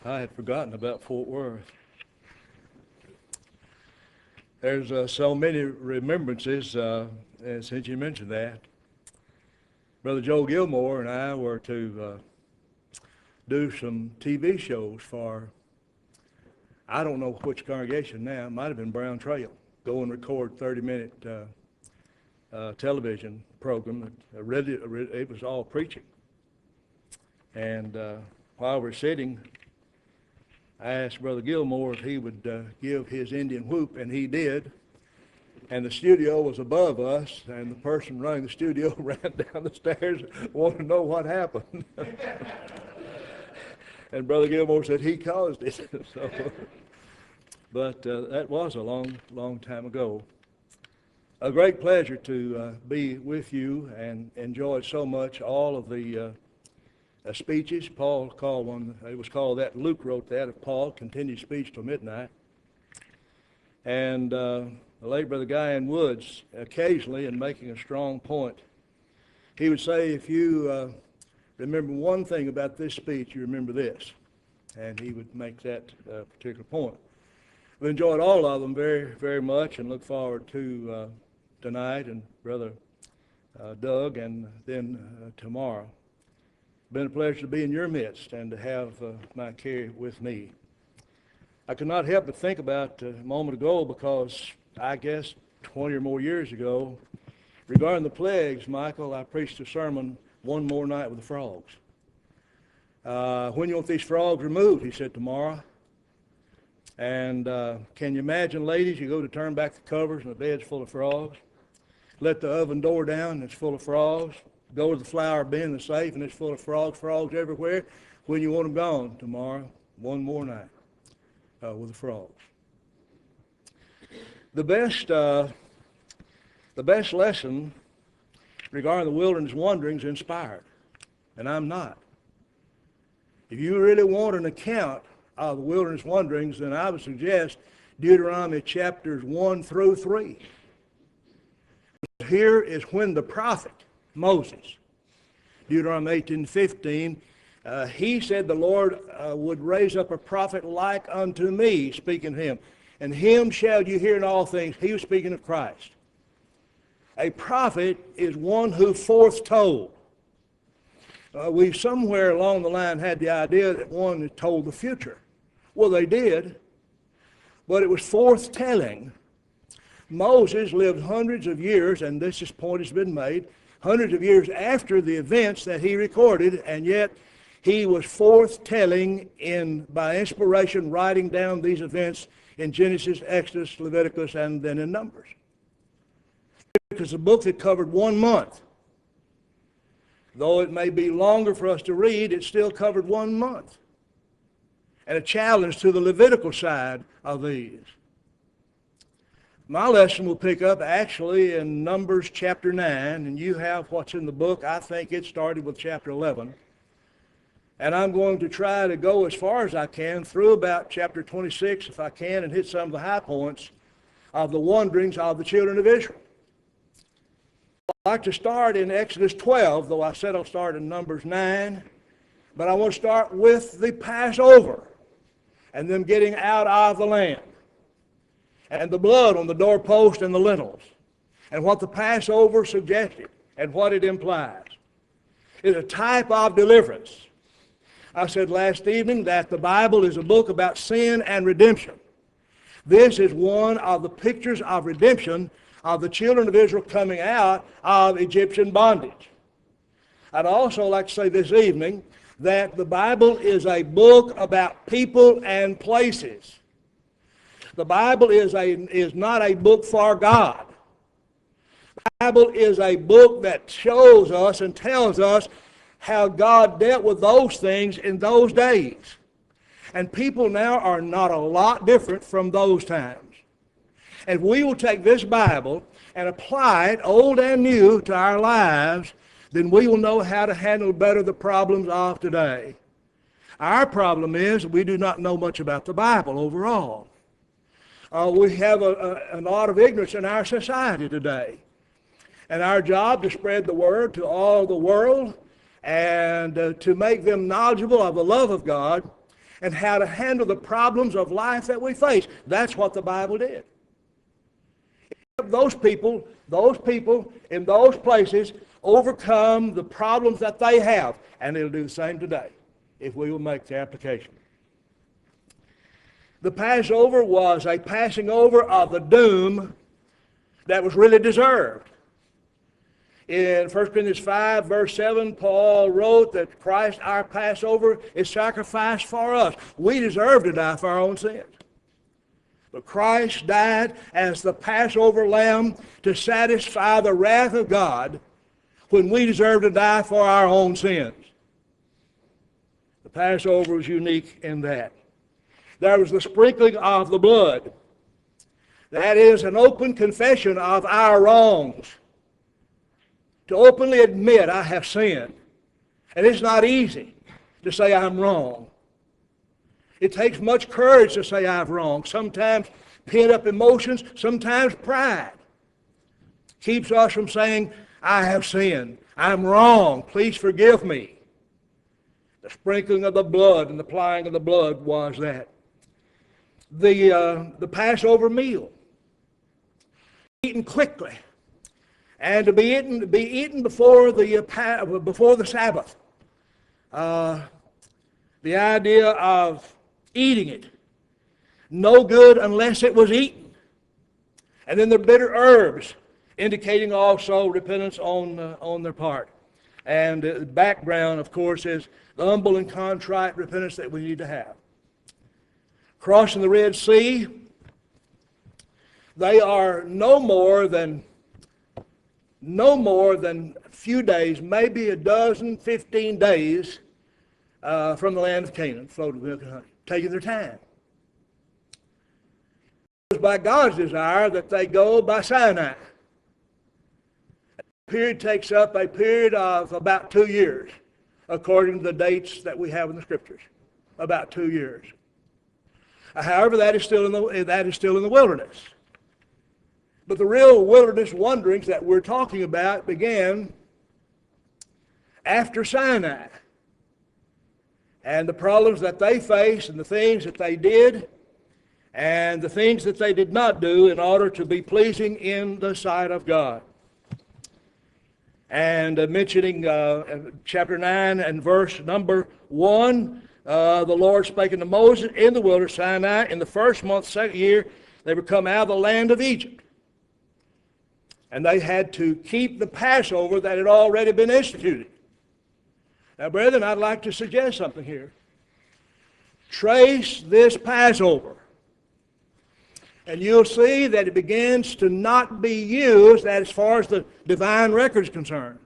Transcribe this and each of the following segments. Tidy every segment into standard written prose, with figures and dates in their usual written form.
I had forgotten about Fort Worth. There's so many remembrances, and since you mentioned that. Brother Joe Gilmore and I were to do some TV shows for, I don't know which congregation now, it might have been Brown Trail. Go and record 30-minute television program. It was all preaching. And while we're sitting, I asked Brother Gilmore if he would give his Indian whoop, and he did. And the studio was above us, and the person running the studio ran down the stairs, wanted to know what happened. And Brother Gilmore said he caused it. But that was a long time ago. A great pleasure to be with you and enjoyed so much all of the speeches. Paul called one, it was called that, Luke wrote that, of Paul, continued speech till midnight. And the late Brother Guy Woods, occasionally, in making a strong point, he would say, if you remember one thing about this speech, you remember this. And he would make that particular point. We enjoyed all of them very, very much and look forward to tonight and Brother Doug and then tomorrow. Been a pleasure to be in your midst and to have Mike Carey with me. I could not help but think about a moment ago, because I guess 20 or more years ago, regarding the plagues, Michael, I preached a sermon, One More Night with the Frogs. When you want these frogs removed, he said, tomorrow. And can you imagine, ladies, you go to turn back the covers and the bed's full of frogs. Let the oven door down and it's full of frogs. Go to the flour bin in the safe and it's full of frogs everywhere. When you want them gone, tomorrow, one more night with the frogs. The best lesson regarding the wilderness wanderings inspired, and I'm not. If you really want an account of the wilderness wanderings, then I would suggest Deuteronomy chapters 1 through 3. Here is when the prophet Moses, Deuteronomy 18:15, he said the Lord would raise up a prophet like unto me, speaking of him. And him shall you hear in all things. He was speaking of Christ. A prophet is one who foretold. We somewhere along the line had the idea that one had told the future. Well, they did, but it was forthtelling. Moses lived hundreds of years, and this point has been made, hundreds of years after the events that he recorded, and yet he was forthtelling by inspiration, writing down these events in Genesis, Exodus, Leviticus, and then in Numbers. Because the book that covered 1 month, though it may be longer for us to read, it still covered 1 month. And a challenge to the Levitical side of these. My lesson will pick up actually in Numbers chapter 9, and you have what's in the book. I think it started with chapter 11. And I'm going to try to go as far as I can through about chapter 26, if I can, and hit some of the high points of the wanderings of the children of Israel. I'd like to start in Exodus 12, though I said I'll start in Numbers 9. But I want to start with the Passover and them getting out of the land, and the blood on the doorpost and the lintels, and what the Passover suggested and what it implies. It's a type of deliverance. I said last evening that the Bible is a book about sin and redemption. This is one of the pictures of redemption of the children of Israel coming out of Egyptian bondage. I'd also like to say this evening that the Bible is a book about people and places. The Bible is not a book for God. The Bible is a book that shows us and tells us how God dealt with those things in those days. And people now are not a lot different from those times. And we will take this Bible and apply it, old and new, to our lives, then we will know how to handle better the problems of today. Our problem is we do not know much about the Bible overall. We have a lot of ignorance in our society today. And our job to spread the word to all the world and to make them knowledgeable of the love of God and how to handle the problems of life that we face. That's what the Bible did. Those people in those places overcome the problems that they have, and it'll do the same today if we will make the application. The Passover was a passing over of the doom that was really deserved. In 1 Corinthians 5, verse 7, Paul wrote that Christ, our Passover, is sacrificed for us. We deserve to die for our own sins. But Christ died as the Passover lamb to satisfy the wrath of God when we deserve to die for our own sins. The Passover was unique in that. There was the sprinkling of the blood. That is an open confession of our wrongs. To openly admit I have sinned. And it's not easy to say I'm wrong. It takes much courage to say I've wronged. Sometimes pent-up emotions, sometimes pride keeps us from saying, I have sinned. I'm wrong. Please forgive me. The sprinkling of the blood and the applying of the blood was that. The Passover meal, eaten quickly, and to be eaten before the Sabbath. The idea of eating it, no good unless it was eaten. And then the bitter herbs, indicating also repentance on their part. And the background, of course, is the humble and contrite repentance that we need to have. Crossing the Red Sea, they are no more than a few days, maybe a dozen, 15 days from the land of Canaan, floating milk and honey, taking their time. It was by God's desire that they go by Sinai. The period takes up a period of about 2 years, according to the dates that we have in the Scriptures, about 2 years. However, that is still in the wilderness. But the real wilderness wanderings that we're talking about began after Sinai. And the problems that they faced and the things that they did and the things that they did not do in order to be pleasing in the sight of God. And mentioning chapter 9 and verse number 1, the Lord spake unto Moses in the wilderness Sinai in the first month, second year, they were come out of the land of Egypt. And they had to keep the Passover that had already been instituted. Now, brethren, I'd like to suggest something here. Trace this Passover, and you'll see that it begins to not be used as far as the divine record is concerned.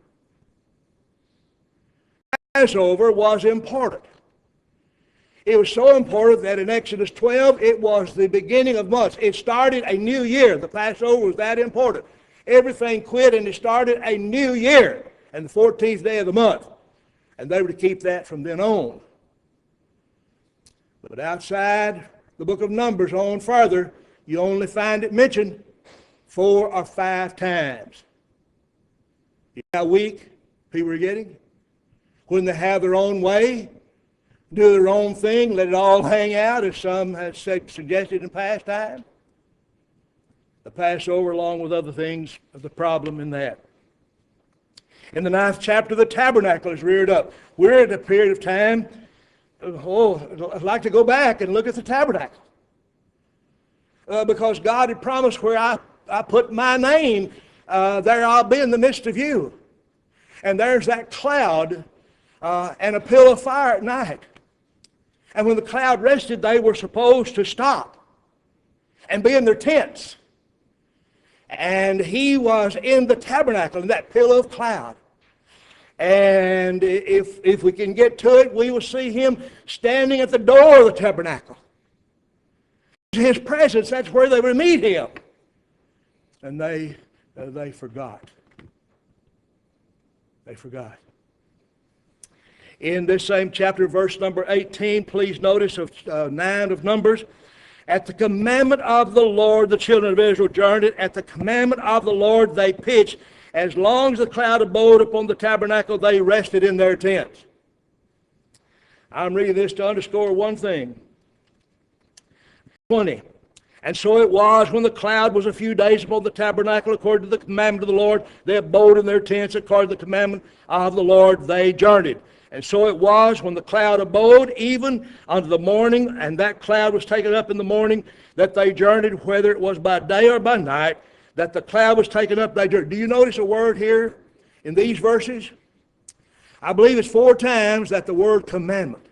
Passover was important. It was so important that in Exodus 12, it was the beginning of months. It started a new year. The Passover was that important. Everything quit and it started a new year, and the 14th day of the month. And they were to keep that from then on. But outside the book of Numbers on further, you only find it mentioned 4 or 5 times. You know how weak people are getting? When they have their own way, do their own thing, let it all hang out, as some have suggested in past time. The Passover, along with other things, is the problem in that. In the 9th chapter, the tabernacle is reared up. We're at a period of time, I'd like to go back and look at the tabernacle. Because God had promised where I put my name, there I'll be in the midst of you. And there's that cloud and a pillar of fire at night. And when the cloud rested, they were supposed to stop and be in their tents. And he was in the tabernacle in that pillar of cloud. And if we can get to it, we will see him standing at the door of the tabernacle. His presence, that's where they would meet him. And they forgot. They forgot. In this same chapter, verse number 18, please notice of 9 of Numbers, at the commandment of the Lord, the children of Israel journeyed. At the commandment of the Lord, they pitched. As long as the cloud abode upon the tabernacle, they rested in their tents. I'm reading this to underscore one thing. 20. And so it was when the cloud was a few days upon the tabernacle, according to the commandment of the Lord, they abode in their tents, according to the commandment of the Lord, they journeyed. And so it was when the cloud abode, even unto the morning, and that cloud was taken up in the morning, that they journeyed, whether it was by day or by night, that the cloud was taken up, they journeyed. Do you notice a word here in these verses? I believe it's 4 times that the word commandment.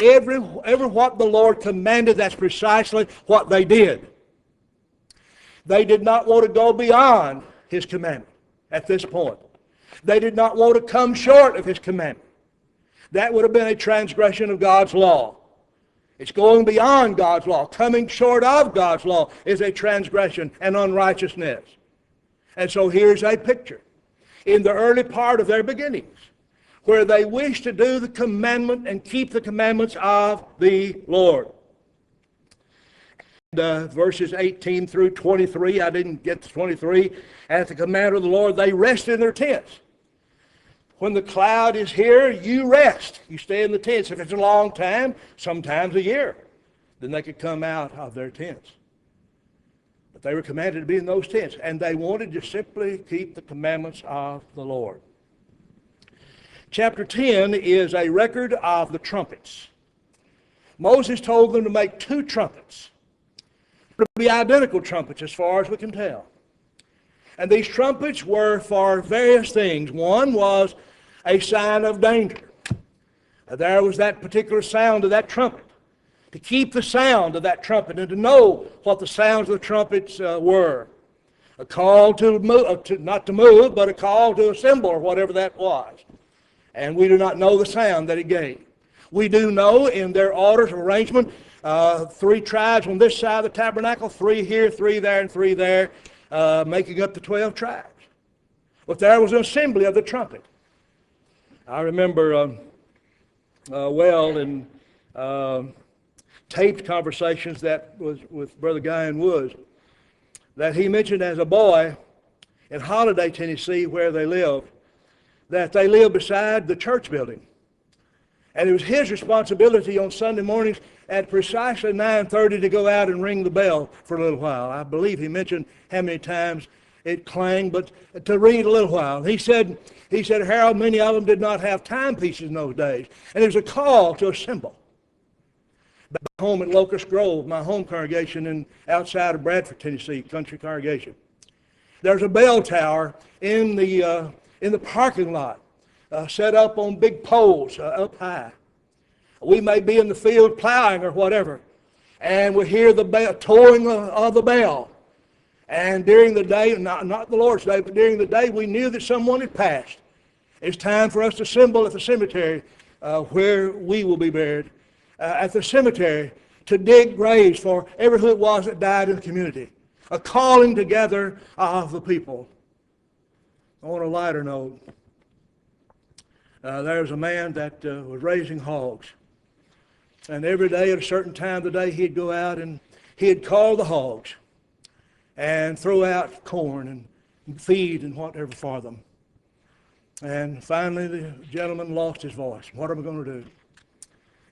Every what the Lord commanded, that's precisely what they did. They did not want to go beyond His commandment at this point. They did not want to come short of His commandment. That would have been a transgression of God's law. It's going beyond God's law. Coming short of God's law is a transgression and unrighteousness. And so here's a picture. In the early part of their beginnings, where they wish to do the commandment and keep the commandments of the Lord. Verses 18 through 23, I didn't get to 23. At the command of the Lord, they rested in their tents. When the cloud is here, you rest. You stay in the tents. If it's a long time, sometimes a year, then they could come out of their tents. But they were commanded to be in those tents, and they wanted to simply keep the commandments of the Lord. Chapter 10 is a record of the trumpets. Moses told them to make 2 trumpets. To be identical trumpets as far as we can tell. And these trumpets were for various things. One was a sign of danger. There was that particular sound of that trumpet. To keep the sound of that trumpet and to know what the sounds of the trumpets were. A call to move, not to move, but a call to assemble or whatever that was. And we do not know the sound that it gave. We do know in their orders of arrangement, 3 tribes on this side of the tabernacle, 3 here, 3 there, and 3 there, making up the 12 tribes. But there was an assembly of the trumpet. I remember well in taped conversations that was with Brother Guy in Woods, that he mentioned as a boy in Holiday, Tennessee, where they lived, that they lived beside the church building. And it was his responsibility on Sunday mornings at precisely 9:30 to go out and ring the bell for a little while. I believe he mentioned how many times it clanged, but to ring it a little while. He said, Harold, many of them did not have timepieces in those days. And it was a call to assemble. Back home at Locust Grove, my home congregation outside of Bradford, Tennessee, country congregation. There's a bell tower in the parking lot, set up on big poles up high. We may be in the field plowing or whatever, and we hear the bell, tolling of the bell. And during the day, not the Lord's Day, but during the day, we knew that someone had passed. It's time for us to assemble at the cemetery where we will be buried. At the cemetery to dig graves for every who it was that died in the community. A calling together of the people. On a lighter note, there was a man that was raising hogs. And every day at a certain time of the day, he'd go out and he'd call the hogs and throw out corn and feed and whatever for them. And finally, the gentleman lost his voice. What am I going to do?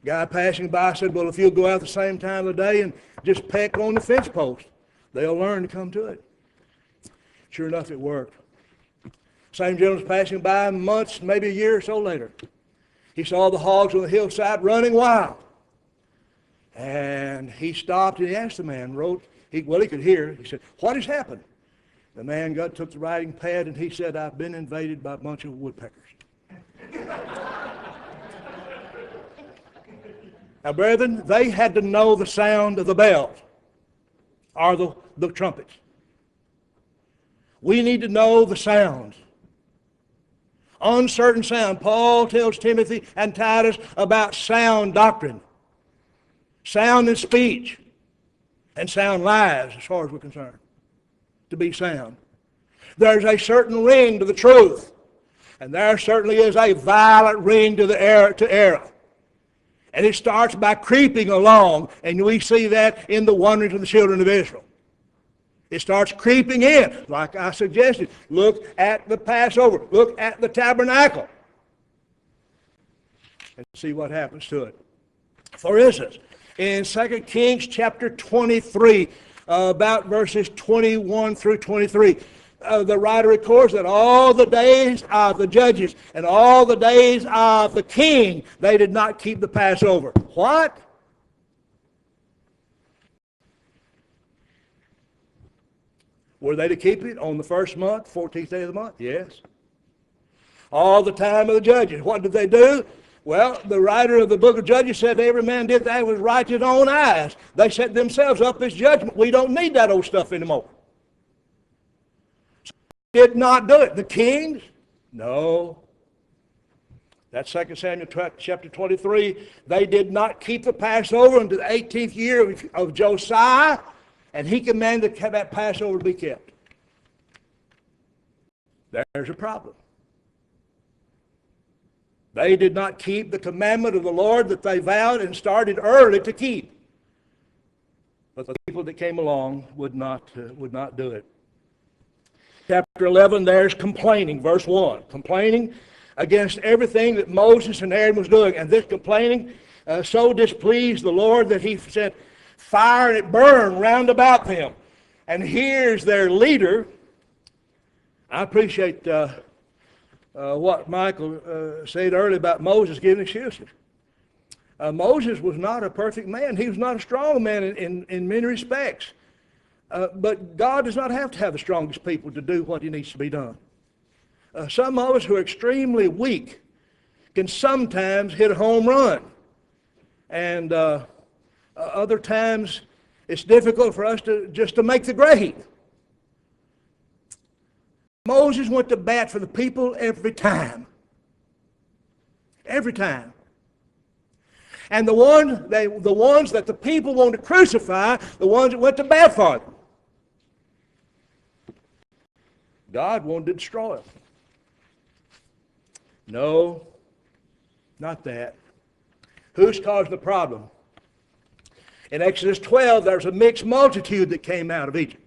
Guy passing by said, well, if you'll go out the same time of the day and just peck on the fence post, they'll learn to come to it. Sure enough, it worked. Same gentleman was passing by months, maybe a year or so later. He saw the hogs on the hillside running wild. And he stopped and he asked the man, he could hear. He said, what has happened? The man took the writing pad and he said, I've been invaded by a bunch of woodpeckers. Now, brethren, they had to know the sound of the bells or the trumpets. We need to know the sounds. Uncertain sound. Paul tells Timothy and Titus about sound doctrine, sound in speech, and sound lives as far as we're concerned, to be sound. There's a certain ring to the truth, and there certainly is a violent ring to error. And it starts by creeping along, and we see that in the wanderings of the children of Israel. It starts creeping in, like I suggested. Look at the Passover. Look at the tabernacle. and see what happens to it. For instance, in 2 Kings chapter 23, about verses 21 through 23, the writer records that all the days of the judges and all the days of the king, they did not keep the Passover. What? Were they to keep it on the first month, 14th day of the month? Yes. All the time of the judges. What did they do? Well, the writer of the book of Judges said every man did that was right in his own eyes. They set themselves up as judgment. We don't need that old stuff anymore. So they did not do it. The kings? No. That's 2 Samuel chapter 23. They did not keep the Passover until the 18th year of Josiah, and he commanded that Passover to be kept. There's a problem. They did not keep the commandment of the Lord that they vowed and started early to keep. But the people that came along would not do it. Chapter 11, there's complaining, verse 1. Complaining against everything that Moses and Aaron was doing. And this complaining so displeased the Lord that he sent fire and it burned round about them. And here's their leader. I appreciate what Michael said earlier about Moses giving excuses. Moses was not a perfect man. He was not a strong man in many respects. But God does not have to have the strongest people to do what he needs to be done. Some of us who are extremely weak can sometimes hit a home run. And other times it's difficult for us to make the grade. Moses went to bat for the people every time. Every time. And the ones that the people wanted to crucify, the ones that went to bat for them, God wanted to destroy them. No, not that. Who's caused the problem? In Exodus 12, there's a mixed multitude that came out of Egypt.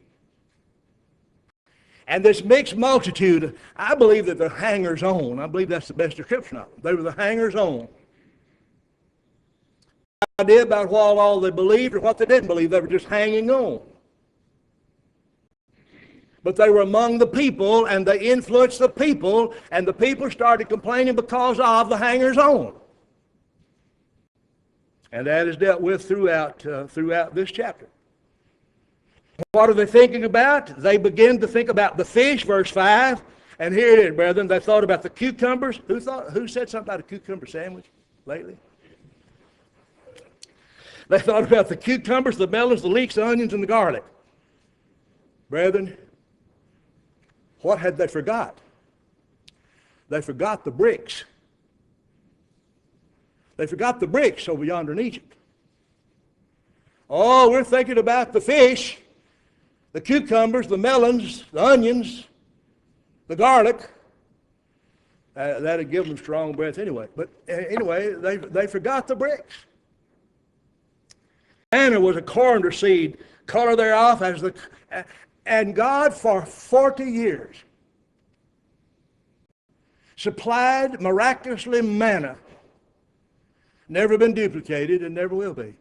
And this mixed multitude, I believe that they're hangers-on. I believe that's the best description of them. They were the hangers-on. Idea about what all they believed or what they didn't believe. They were just hanging on. But they were among the people, and they influenced the people, and the people started complaining because of the hangers-on. And that is dealt with throughout this chapter. What are they thinking about? They begin to think about the fish, verse 5. And here it is, brethren. They thought about the cucumbers. Who said something about a cucumber sandwich lately? They thought about the cucumbers, the melons, the leeks, the onions, and the garlic. Brethren, what had they forgot? They forgot the bricks. They forgot the bricks over yonder in Egypt. Oh, we're thinking about the fish, the cucumbers, the melons, the onions, the garlic. That'd give them strong breath anyway. But anyway, they forgot the bricks. Manna was a coriander seed, color thereof as the... And God for 40 years supplied miraculously manna. Never been duplicated and never will be.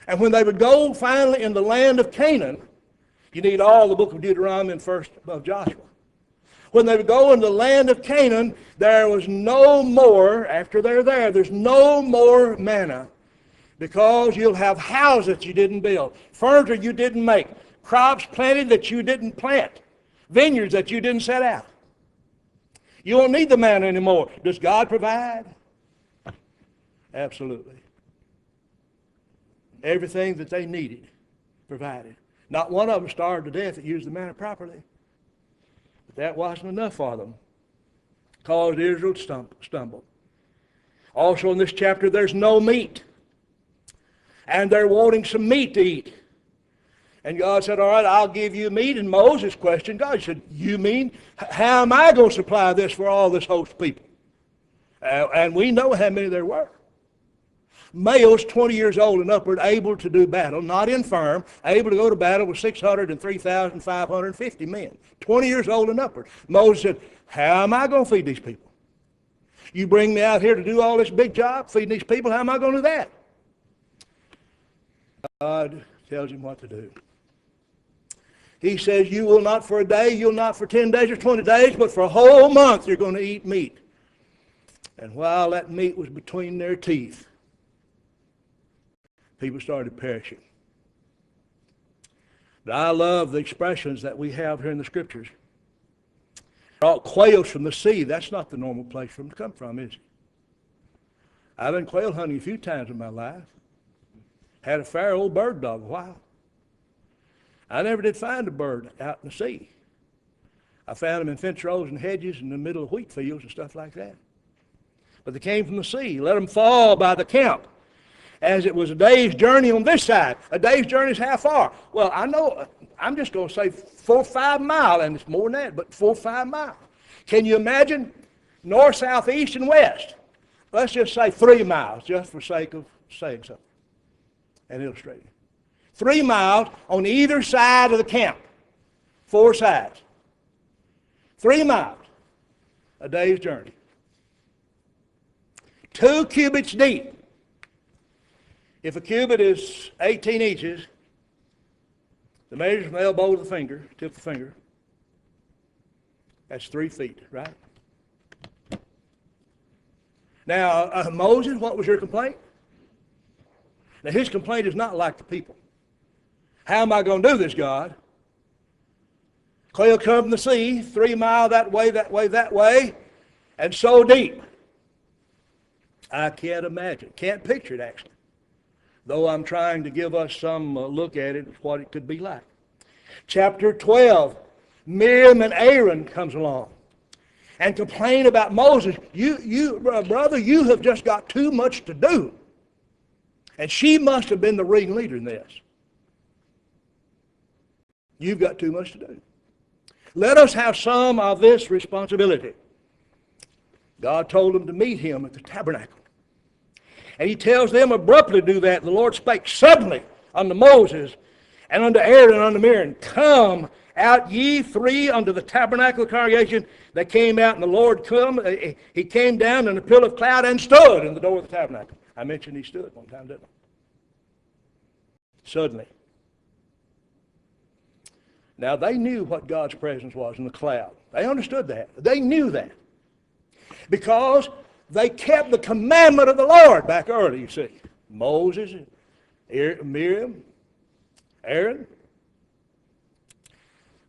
And when they would go finally in the land of Canaan, you need all the book of Deuteronomy and first of Joshua. When they would go in the land of Canaan, there was no more, after they're there, there's no more manna. Because you'll have houses you didn't build, furniture you didn't make, crops planted that you didn't plant, vineyards that you didn't set out. You won't need the manna anymore. Does God provide? Absolutely. Everything that they needed provided. Not one of them starved to death that used the manna properly. But that wasn't enough for them. Caused Israel to stumble. Also in this chapter, there's no meat. And they're wanting some meat to eat. And God said, all right, I'll give you meat. And Moses questioned God. He said, you mean, how am I going to supply this for all this host of people? And we know how many there were. Males 20 years old and upward, able to do battle, not infirm, able to go to battle with 603,550 men. 20 years old and upward. Moses said, how am I going to feed these people? You bring me out here to do all this big job, feeding these people, how am I going to do that? God tells him what to do. He says, you will not for a day, you'll not for 10 days or 20 days, but for a whole month you're going to eat meat. And while that meat was between their teeth, people started perishing. But I love the expressions that we have here in the Scriptures. Brought quails from the sea. That's not the normal place for them to come from, is it? I've been quail hunting a few times in my life. Had a fair old bird dog a while. I never did find a bird out in the sea. I found them in fence rows and hedges in the middle of wheat fields and stuff like that. But they came from the sea. Let them fall by the camp, as it was a day's journey on this side. A day's journey is how far? Well, I know, I'm just going to say 4 or 5 miles, and it's more than that, but 4 or 5 miles. Can you imagine north, south, east, and west? Let's just say 3 miles, just for sake of saying something and illustrating. 3 miles on either side of the camp. 4 sides. 3 miles. A day's journey. 2 cubits deep. If a cubit is 18 inches, the measure from the elbow to the finger, tip of the finger, that's 3 feet, right? Now, Moses, what was your complaint? Now, his complaint is not like the people. How am I going to do this, God? Quail come from the sea, 3 miles that way, that way, that way, and so deep. I can't imagine, can't picture it actually. Though I'm trying to give us some look at it, what it could be like. Chapter 12, Miriam and Aaron comes along and complain about Moses. Brother, you have just got too much to do. And she must have been the ringleader in this. You've got too much to do. Let us have some of this responsibility. God told them to meet him at the tabernacle. And he tells them abruptly to do that. The Lord spake suddenly unto Moses and unto Aaron and unto Miriam, come out ye 3 unto the tabernacle of the congregation. They came out, and the Lord he came down in a pillar of cloud and stood in the door of the tabernacle. I mentioned he stood one time, didn't I? Suddenly. Now, they knew what God's presence was in the cloud. They understood that. They knew that. Because they kept the commandment of the Lord back early, you see. Moses, Miriam, Aaron.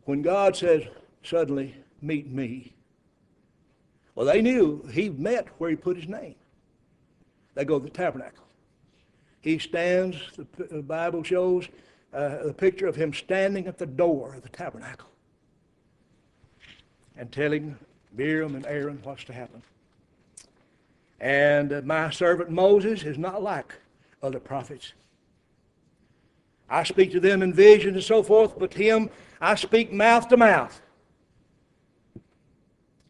When God says, suddenly, meet me, well, they knew he met where he put his name. They go to the tabernacle. He stands, the Bible shows the picture of him standing at the door of the tabernacle and telling Miriam and Aaron what's to happen. And my servant Moses is not like other prophets. I speak to them in visions and so forth, but to him I speak mouth to mouth.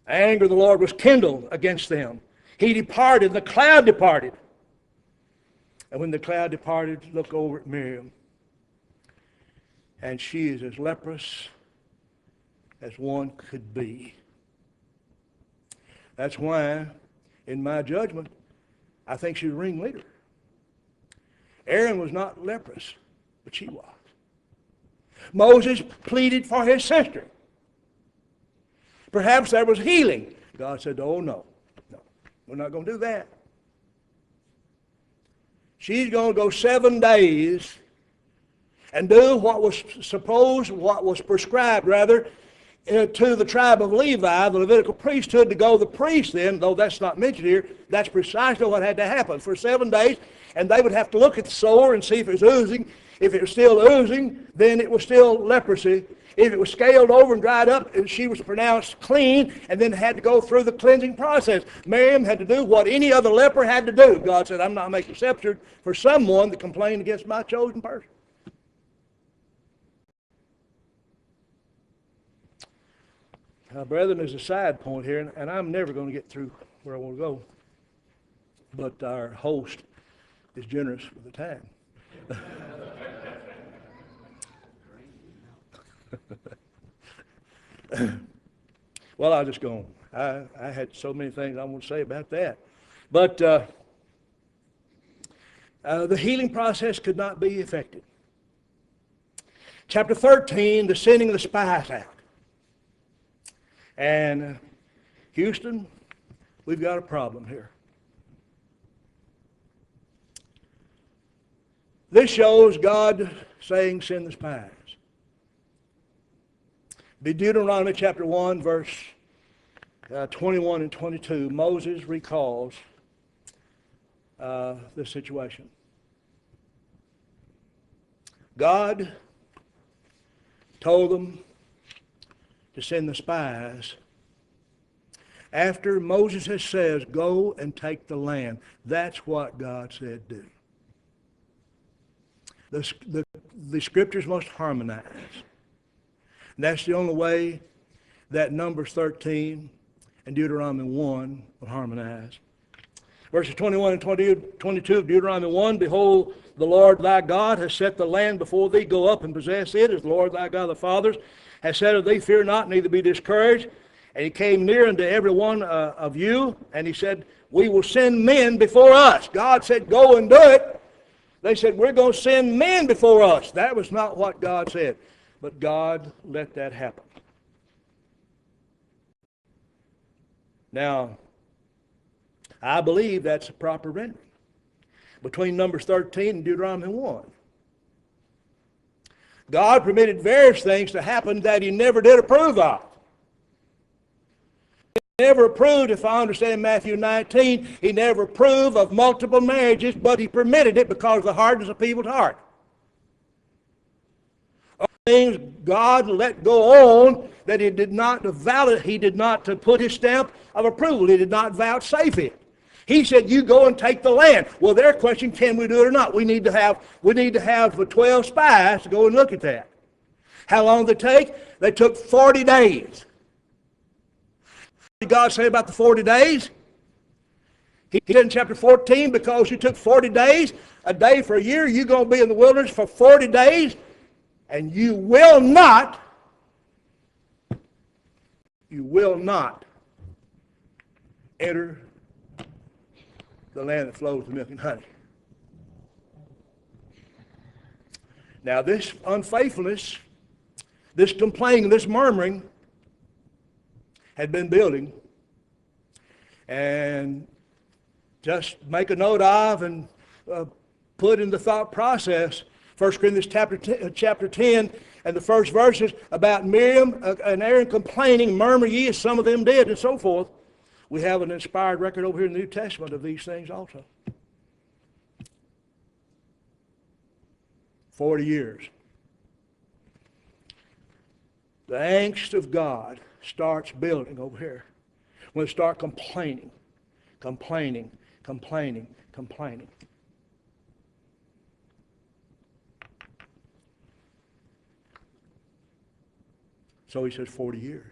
The anger of the Lord was kindled against them. He departed, the cloud departed. And when the cloud departed, look over at Miriam. And she is as leprous as one could be. That's why, in my judgment, I think she's a ringleader. Aaron was not leprous, but she was. Moses pleaded for his sister. Perhaps there was healing. God said, oh, no, we're not going to do that. She's going to go 7 days and do what was prescribed, to the tribe of Levi, the Levitical priesthood, to go the priest then, though that's not mentioned here. That's precisely what had to happen for 7 days, and they would have to look at the sore and see if it was oozing. If it was still oozing, then it was still leprosy. If it was scaled over and dried up, she was pronounced clean and then had to go through the cleansing process. Miriam had to do what any other leper had to do. God said, I'm not making exception for someone that complained against my chosen person. Now, brethren, there's a side point here, and I'm never going to get through where I want to go. But our host is generous with the time. Well, I'll just go on. I had so many things I want to say about that. But the healing process could not be effective. Chapter 13, the sending of the spies out. And Houston, we've got a problem here. This shows God saying, send the spies. Deuteronomy chapter 1, verse 21 and 22, Moses recalls this situation. God told them to send the spies after Moses has says, go and take the land. That's what God said do. The scriptures must harmonize. And that's the only way that Numbers 13 and Deuteronomy 1 will harmonize. Verses 21 and 22 of Deuteronomy 1, behold, the Lord thy God has set the land before thee. Go up and possess it, as the Lord thy God the fathers has said of thee. Fear not, neither be discouraged. And he came near unto every one of you, and he said, we will send men before us. God said, go and do it. They said, we're going to send men before us. That was not what God said. But God let that happen. Now, I believe that's a proper rendering between Numbers 13 and Deuteronomy 1. God permitted various things to happen that he never did approve of. He never approved, if I understand Matthew 19, he never approved of multiple marriages, but he permitted it because of the hardness of people's heart. Things God let go on that he did not validate, he did not put his stamp of approval, he did not vouchsafe it. He said, you go and take the land. Well, their question, can we do it or not? We need to have the 12 spies to go and look at that. How long did they take? They took 40 days. What did God say about the 40 days? He said in chapter 14, because you took 40 days, a day for a year, you're going to be in the wilderness for 40 days, and you will not enter the land that flows with milk and honey. Now this unfaithfulness, this complaining, this murmuring had been building. And just make a note of and put in the thought process 1 Corinthians chapter 10 and the first verses about Miriam and Aaron complaining, murmur ye as some of them did, and so forth. We have an inspired record over here in the New Testament of these things also. 40 years. The angst of God starts building over here when they start complaining. So he says 40 years.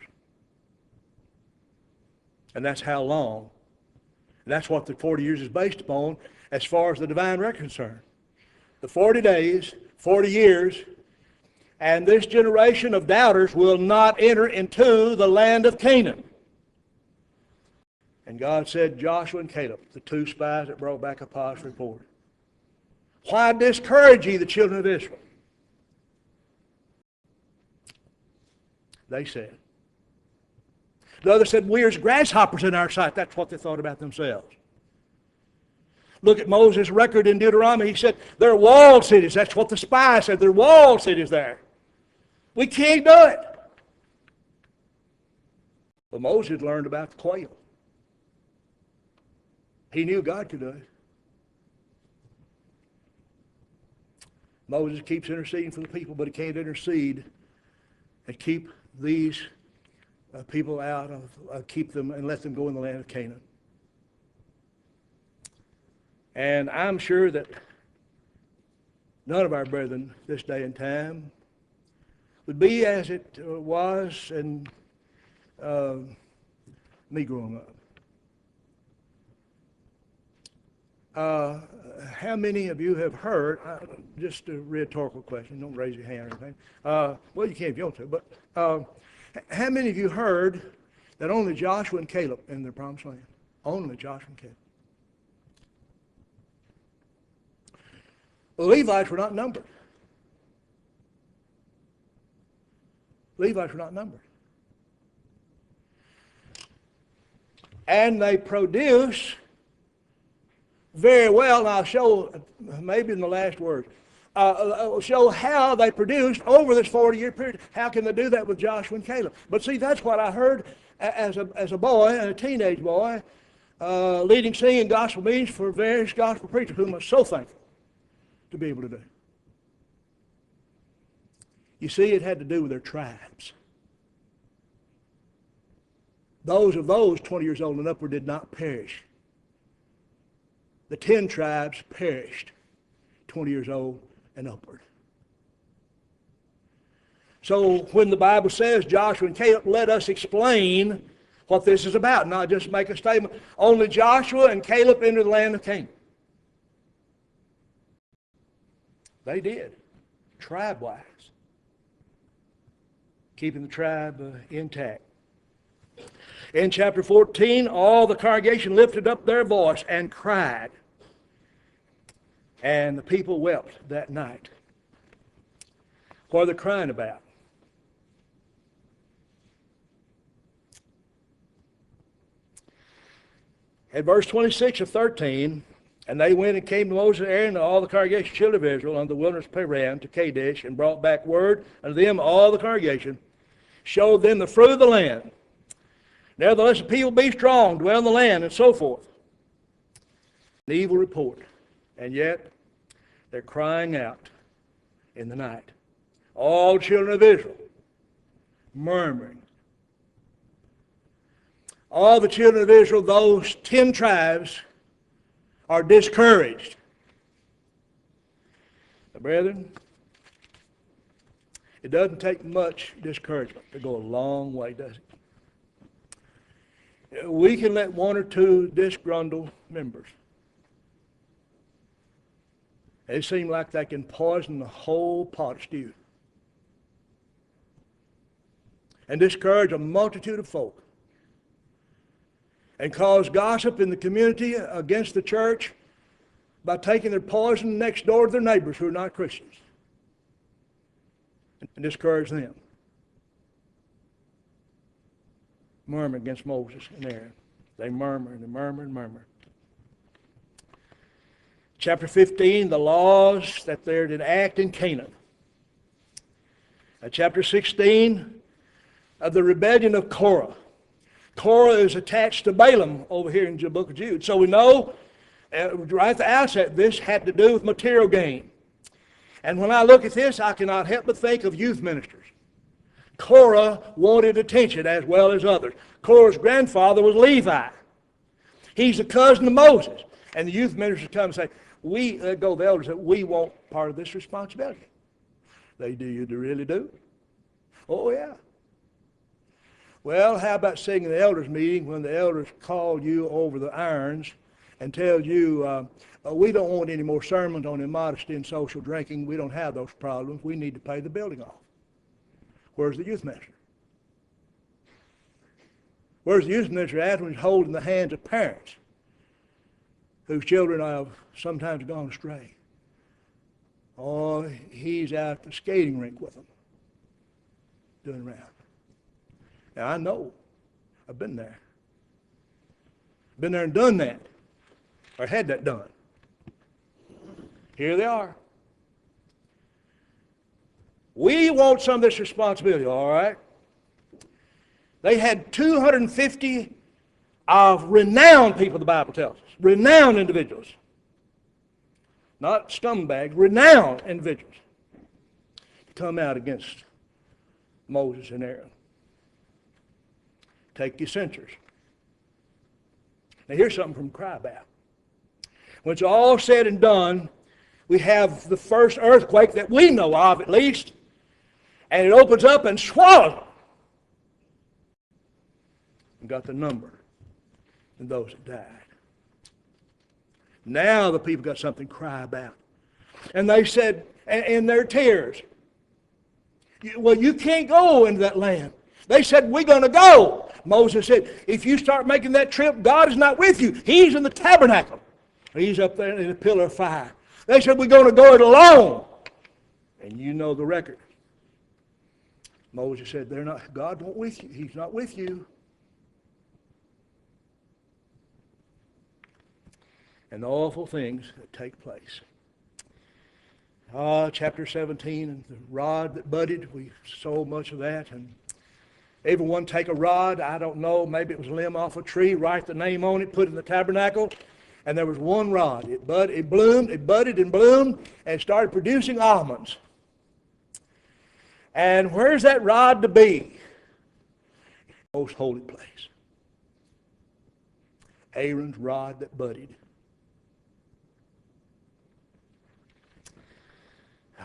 And that's how long. And that's what the 40 years is based upon as far as the divine record is concerned. The 40 days, 40 years, and this generation of doubters will not enter into the land of Canaan. And God said, Joshua and Caleb, the two spies that brought back a positive report, why discourage ye the children of Israel? They said. The other said, we are as grasshoppers in our sight. That's what they thought about themselves. Look at Moses' record in Deuteronomy. He said, they're walled cities. That's what the spies said. They're walled cities there. We can't do it. But Moses learned about the quail. He knew God could do it. Moses keeps interceding for the people, but he can't intercede and keep these people out of, keep them and let them go in the land of Canaan. And I'm sure that none of our brethren this day and time would be as it was in me growing up. How many of you have heard, just a rhetorical question, don't raise your hand or anything. Well, you can if you want to, but how many of you heard that only Joshua and Caleb in their promised land. Only Joshua and Caleb. The Levites were not numbered. Levites were not numbered. And they produce very well, and I'll show maybe in the last word, show how they produced over this 40-year period. How can they do that with Joshua and Caleb? But see, that's what I heard as a boy, and a teenage boy, leading singing gospel meetings for various gospel preachers, whom I'm so thankful to be able to do. You see, it had to do with their tribes. Those of those 20 years old and upward did not perish. The 10 tribes perished 20 years old and upward. So when the Bible says Joshua and Caleb, let us explain what this is about, not just make a statement. Only Joshua and Caleb entered the land of Canaan. They did, tribe-wise, keeping the tribe intact. In chapter 14, all the congregation lifted up their voice and cried. And the people wept that night. What are they crying about? At verse 26 of 13, and they went and came to Moses and Aaron and all the congregation, children of Israel, unto the wilderness of Paran to Kadesh, and brought back word unto them all the congregation, showed them the fruit of the land. Nevertheless, the people be strong, dwell in the land, and so forth. An evil report. And yet, they're crying out in the night. All children of Israel murmuring. All the children of Israel, those 10 tribes, are discouraged. Now, brethren, it doesn't take much discouragement to go a long way, does it? We can let one or two disgruntled members, they seem like they can poison the whole pot of stew and discourage a multitude of folk and cause gossip in the community against the church by taking their poison next door to their neighbors who are not Christians and discourage them. Murmur against Moses and Aaron. They murmur and they murmur and murmur. Chapter 15, the laws that they're to enact in Canaan. Chapter 16, the rebellion of Korah. Korah is attached to Balaam over here in the book of Jude. So we know right at the outset this had to do with material gain. And when I look at this, I cannot help but think of youth ministers. Korah wanted attention as well as others. Korah's grandfather was Levi. He's the cousin of Moses. And the youth ministers come and say, the elders say, we want part of this responsibility. They do, you really do? Oh, yeah. Well, how about sitting in the elders' meeting when the elders call you over the irons and tell you, we don't want any more sermons on immodesty and social drinking. We don't have those problems. We need to pay the building off. Where's the youth minister? Where's the youth minister at when he's holding the hands of parents whose children have sometimes gone astray? Oh, he's out at the skating rink with them, doing around. Now, I know. I've been there. Been there and done that, or had that done. Here they are. We want some of this responsibility, all right? They had 250 of renowned people, the Bible tells us. Renowned individuals. Not scumbags, renowned individuals. To come out against Moses and Aaron. Take your censers. Now here's something from cry about. When it's all said and done, we have the first earthquake that we know of at least, and it opens up and swallows them. And got the number of those that died. Now the people got something to cry about. And they said, in their tears, well, you can't go into that land. They said, we're going to go. Moses said, if you start making that trip, God is not with you. He's in the tabernacle. He's up there in a pillar of fire. They said, we're going to go it alone. And you know the record. Moses said, God won't with you. He's not with you. And the awful things that take place. Chapter 17, and the rod that budded. We saw much of that. And everyone take a rod. I don't know. Maybe it was a limb off a tree. Write the name on it. Put it in the tabernacle. And there was one rod. It budded and bloomed, and started producing almonds. And where's that rod to be? Most holy place. Aaron's rod that budded.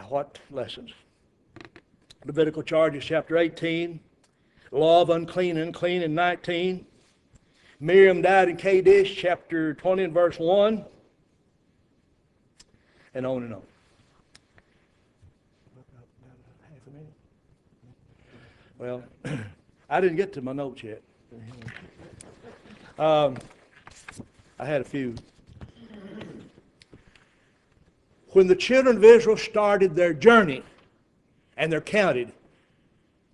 What lessons? Levitical charges, chapter 18. Law of unclean and clean in 19. Miriam died in Kadesh, chapter 20 and verse 1. And on and on. Half a minute. Well, I didn't get to my notes yet. I had a few. When the children of Israel started their journey, and they're counted,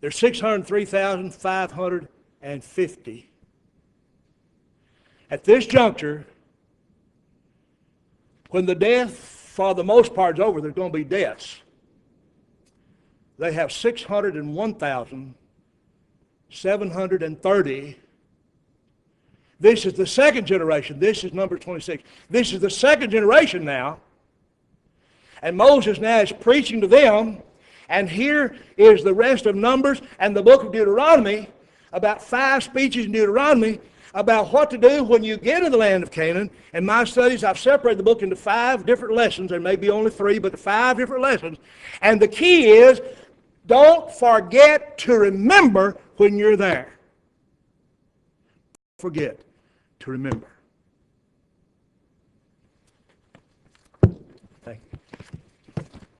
there's 603,550. At this juncture, when the death for the most part is over, there's going to be deaths. They have 601,730. This is the second generation. This is number 26. This is the second generation now. And Moses now is preaching to them. And here is the rest of Numbers and the book of Deuteronomy, about 5 speeches in Deuteronomy about what to do when you get in the land of Canaan. In my studies, I've separated the book into 5 different lessons. There may be only 3, but 5 different lessons. And the key is, don't forget to remember when you're there. Don't forget to remember.